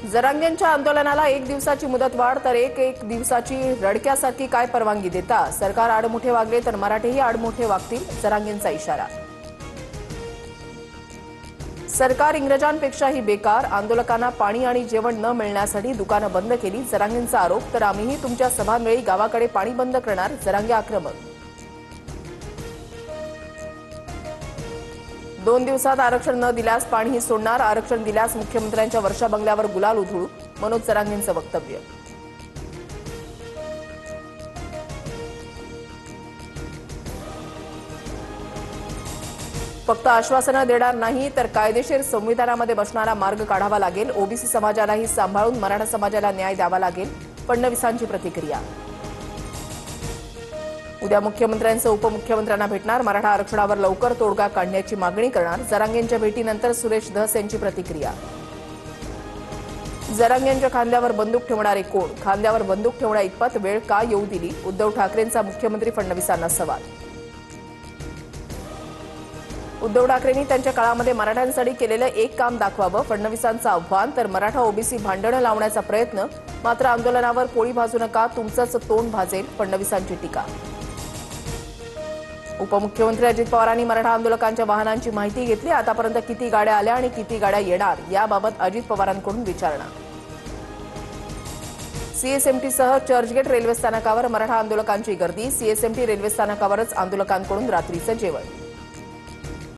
जरांगेंच्या आंदोलनाला 1 दिवसाची मुदतवाढ तर एक दिवसाची रडक्यासारखी काय परवानगी देता? सरकार आडमुठे वागले तर मराठेही आडमुठे वागतील, जरांगेंचा इशारा. सरकार इंग्रजांपेक्षाही बेकार, आंदोलकांना पाणी आणि जेवण न मिळण्यासाठी दुकानं बंद केली, जरांगेंचा आरोप. तर आम्हीही तुमच्या सभांवेळी गावाकडे पाणी बंद करणार, जरांगे आक्रमक. 2 दिवसात आरक्षण न दिल्यास पाणीही सोडणार, आरक्षण दिल्यास मुख्यमंत्र्यांच्या वर्षा बंगल्यावर गुलाल उधळू, मनोज जरांगेंचं वक्तव्य. फक्त आश्वासनं देणार नाही तर कायदेशीर संविधानामध्ये बसणारा मार्ग काढावा लागेल, ओबीसी समाजालाही सांभाळून मराठा समाजाला न्याय द्यावा लागेल, फडणवीसांची प्रतिक्रिया. उद्या मुख्यमंत्र्यांचं उपमुख्यमंत्र्यांना भेटणार, मराठा आरक्षणावर लवकर तोडगा काढण्याची मागणी करणार, जरांगेंच्या भेटीनंतर सुरेश धस यांची प्रतिक्रिया. जरांगेंच्या खांद्यावर बंदूक ठेवणारे कोण? खांद्यावर बंदूक ठेवण्या इतपत वेळ का येऊ दिली? उद्धव ठाकरेंचा मुख्यमंत्री फडणवीसांना सवाल. उद्धव ठाकरेंनी त्यांच्या काळामध्ये मराठ्यांसाठी केलेलं एक काम दाखवावं, फडणवीसांचं आव्हान. तर मराठा ओबीसी भांडणं लावण्याचा प्रयत्न, मात्र आंदोलनावर पोळी भाजू नका, तुमचंच तोंड भाजेल, फडणवीसांची टीका. उपमुख्यमंत्री अजित पवारांनी मराठा आंदोलकांच्या वाहनांची माहिती घेतली, आतापर्यंत किती गाड्या आल्या आणि किती गाड्या येणार याबाबत अजित पवारांकडून विचारणा. सीएसएमटीसह चर्चगेट रेल्वे स्थानकावर मराठा आंदोलकांची गर्दी, सीएसएमटी रेल्वे स्थानकावरच आंदोलकांकडून रात्रीचं जेवण.